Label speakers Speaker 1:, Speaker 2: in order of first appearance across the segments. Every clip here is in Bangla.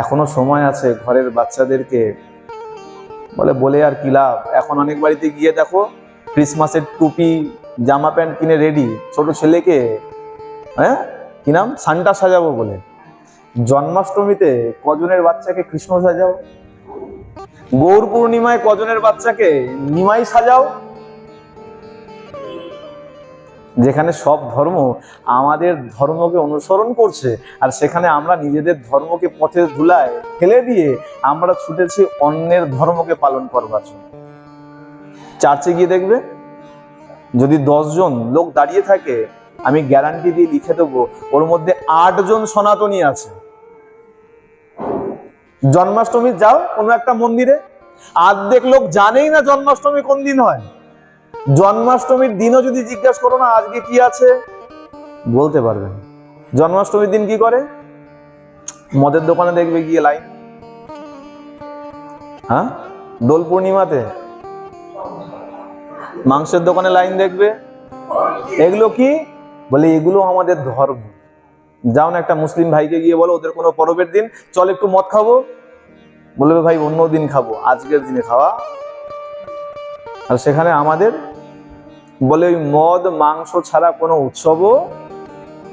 Speaker 1: এখনো সময় আছে ঘরের বাচ্চাদেরকে বলে আর কি লাভ। এখন অনেক বাড়িতে গিয়ে দেখো ক্রিসমাসের টুপি জামা প্যান্ট কিনে রেডি, ছোট ছেলেকে কি নাম সান্টা সাজাবো বলে। জন্মাষ্টমীতে কজনের বাচ্চাকে কৃষ্ণ সাজাও, গৌর পূর্ণিমায় কজনের বাচ্চাকে নিমাই সাজাও। যেখানে সব ধর্ম আমাদের ধর্মকে অনুসরণ করছে, আর সেখানে আমরা নিজেদের ধর্মকে পথে ধুলায় ফেলে দিয়ে আমরা ছুটেছি অন্যের ধর্মকে পালন করবার জন্য। চার্চে গিয়ে দেখবে যদি 10 জন লোক দাঁড়িয়ে থাকে, আমি গ্যারান্টি দিয়ে লিখে দেবো ওর মধ্যে 8 জন সনাতনী আছে। জন্মাষ্টমী যাও কোনো একটা মন্দিরে, অর্ধেক লোক জানেই না জন্মাষ্টমী কোন দিন হয়। জন্মাষ্টমীর দিনও যদি জিজ্ঞাসা করো না আজকে কি আছে, বলতে পারবেন। জন্মাষ্টমীর দিন কি করে? মদের দোকানে দেখবে গিয়ে লাইন, দোল পূর্ণিমাতে মাংসের দোকানে লাইন দেখবে। এগুলো কি বলে? এগুলো আমাদের ধর্ম। যাও না একটা মুসলিম ভাইকে গিয়ে বলো ওদের কোনো পরবের দিন চল একটু মদ খাবো, বলবে ভাই অন্য দিন খাবো, আজকের দিনে খাওয়া। আর সেখানে আমাদের বলে ওই মদ মাংস ছাড়া কোনো উৎসবও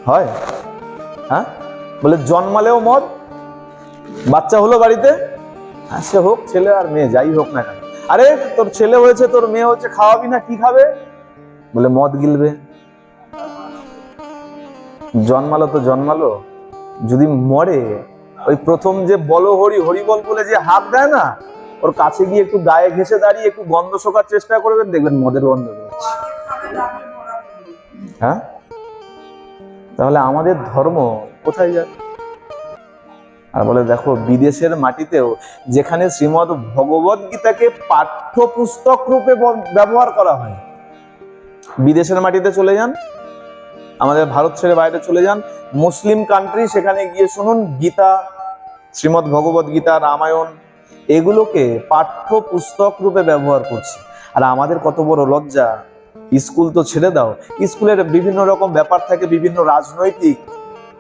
Speaker 1: হয়? বলে জন্মালেও মদ, বাচ্চা হলো বাড়িতে, সে হোক ছেলে আর মেয়ে যাই হোক না কেন, আরে তোর ছেলে হয়েছে তোর মেয়ে হচ্ছে, খাওয়াবি না, কি খাবে? বলে মদ গিলবে। জন্মালো তো জন্মালো, যদি মরে ওই প্রথম যে বলো হরি হরি বল বলে যে হাত দেয় না, ওর কাছে গিয়ে একটু গায়ে ঘেঁষে দাঁড়িয়ে একটু গন্ধ শোকার চেষ্টা করবেন, দেখবেন মদের গন্ধ বেরোচ্ছে। তাহলে আমাদের ধর্ম কোথায় যায়? আর বলে দেখো বিদেশের মাটিতেও যেখানে শ্রীমদ ভগবদ গীতাকে পাঠ্যপুস্তক রূপে ব্যবহার করা হয়, বিদেশের মাটিতে চলে যান, আমাদের ভারত ছেড়ে বাইরে চলে যান, মুসলিম কান্ট্রি, সেখানে গিয়ে শুনুন গীতা, শ্রীমদ ভগবদ গীতা, রামায়ণ, এগুলোকে পাঠ্যপুস্তক রূপে ব্যবহার করছে। আর আমাদের কত বড় লজ্জা, স্কুল তো ছেড়ে দাও, স্কুলের বিভিন্ন রকম ব্যাপার থাকে, বিভিন্ন রাজনৈতিক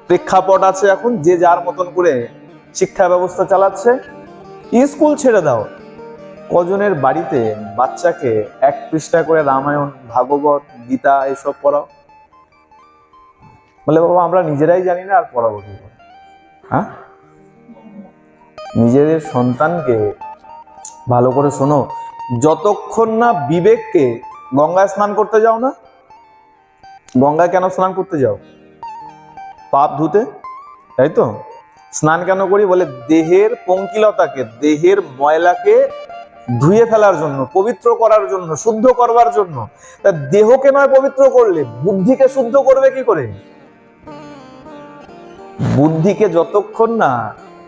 Speaker 1: প্রেক্ষাপট আছে, এখন যে যার মতন করে শিক্ষা ব্যবস্থা চালাচ্ছে। স্কুল ছেড়ে দাও, কজনের বাড়িতে বাচ্চাকে 1 পৃষ্ঠা করে রামায়ণ ভাগবত গীতা এসব পড়াও? বলে বাবা আমরা নিজেরাই জানি না আর পড়াবো কি করে? নিজেদের সন্তানকে ভালো করে শোনো, যতক্ষণ না বিবেককে, গঙ্গায় স্নান করতে যাও না, গঙ্গায় কেন স্নান করতে যাও? পাপ ধুতে, তাই তো? স্নান কেন করি? বলে দেহের পঙ্কিলতাকে, দেহের ময়লাকে ধুয়ে ফেলার জন্য, পবিত্র করার জন্য, শুদ্ধ করবার জন্য। তা দেহকে নয় পবিত্র করলে বুদ্ধিকে শুদ্ধ করবে কি করে? বুদ্ধিকে যতক্ষণ না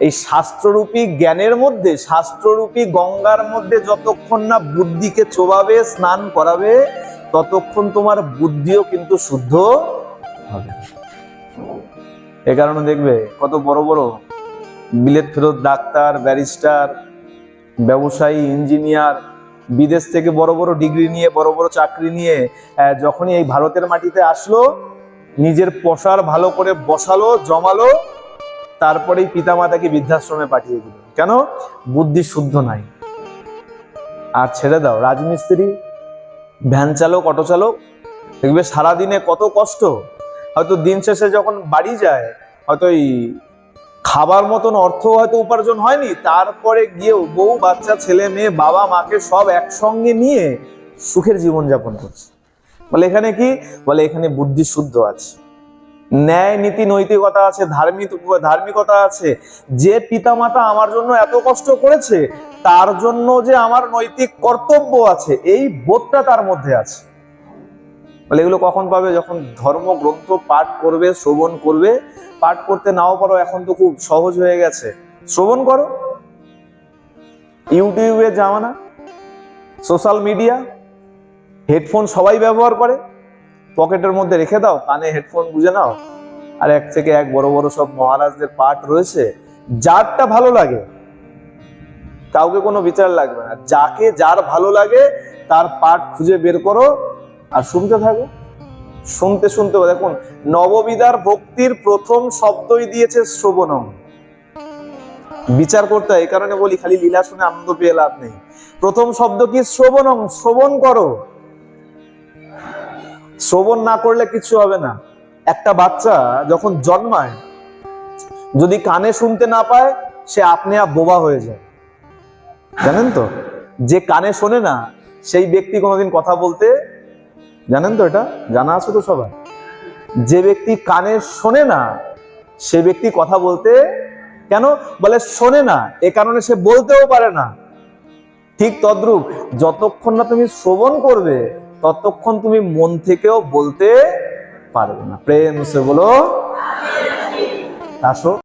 Speaker 1: এই শাস্ত্ররূপী জ্ঞানের মধ্যে, শাস্ত্ররূপী গঙ্গার মধ্যে যতক্ষণ না বুদ্ধিকে চোবাবে, স্নান করাবে, ততক্ষণ তোমার বুদ্ধিও কিন্তু শুদ্ধ হবে। এ কারণে দেখবে কত বড় বড় বিলেত ফেরত ডাক্তার, ব্যারিস্টার, ব্যবসায়ী, ইঞ্জিনিয়ার, বিদেশ থেকে বড় বড় ডিগ্রি নিয়ে, বড় বড় চাকরি নিয়ে যখনই এই ভারতের মাটিতে আসলো, নিজের পসার ভালো করে বসালো, জমালো, তারপরেই পিতামাতাকে বৃদ্ধাশ্রমে পাঠিয়ে দিল। কেন? বুদ্ধি শুদ্ধ নাই। আর ছেড়ে দাও রাজমিস্ত্রি, ভ্যান চালক, অটো চালক, দেখবে সারাদিনে কত কষ্ট। হয়তো দিন শেষে যখন বাড়ি যায়, হয়তো এই খাবার মতন অর্থ হয়তো উপার্জন হয়নি, তারপরে গিয়েও বউ বাচ্চা ছেলে মেয়ে বাবা মাকে সব একসঙ্গে নিয়ে সুখের জীবনযাপন করছে। বলে এখানে কি? বলে এখানে বুদ্ধি শুদ্ধ আছে, ন্যায় নীতি নৈতিকতা আছে, ধার্মিকতা আছে। যে পিতামাতা আমার জন্য এত কষ্ট করেছে, তার জন্য যে আমার নৈতিক কর্তব্য আছে, এই বোধটা তার মধ্যে আছে। বলে এগুলো কখন পাবে? যখন ধর্মগ্রন্থ পাঠ করবে, শ্রবণ করবে। পাঠ করতে নাও পারো, এখন তো খুব সহজ হয়ে গেছে, শ্রবণ করো। ইউটিউবে জামানা, সোশ্যাল মিডিয়া, হেডফোন সবাই ব্যবহার করে, পকেটের মধ্যে রেখে দাও, কানে হেডফোন গুঁজে নাও, আর এক থেকে এক বড় বড় সব মহারাজদের পাঠ রয়েছে। যারটা ভালো লাগে, কাউকে কোনো বিচার লাগবে না, যাকে যার ভালো লাগে তার পাঠ খুঁজে বের করো আর শুনতে থাকো। শুনতে শুনতে দেখুন, নববিধার ভক্তির প্রথম শব্দই দিয়েছে শ্রবণম। বিচার করতে হয়। এই কারণে বলি খালি লীলা শুনে আনন্দ পেয়ে লাভ নেই। প্রথম শব্দ কি? শ্রবণং, শ্রবণ করো। শ্রবণ না করলে কিছু হবে না। একটা বাচ্চা যখন জন্মায় যদি কানে শুনতে না পায় সে আপনি আপ বোবা হয়ে যায়, জানেন তো? যে কানে শোনে না সেই ব্যক্তি কোনোদিন কথা বলতে, জানেন তো? এটা জানা আছে তো সবার। যে ব্যক্তি কানে শোনে না সে ব্যক্তি কথা বলতে, কেন বলে? শোনে না, এ কারণে সে বলতেও পারে না। ঠিক তদ্রূপ যতক্ষণ না তুমি শ্রবণ করবে ততক্ষণ তুমি মন থেকেও বলতে পারবে না। প্রেম সে বলো আসো।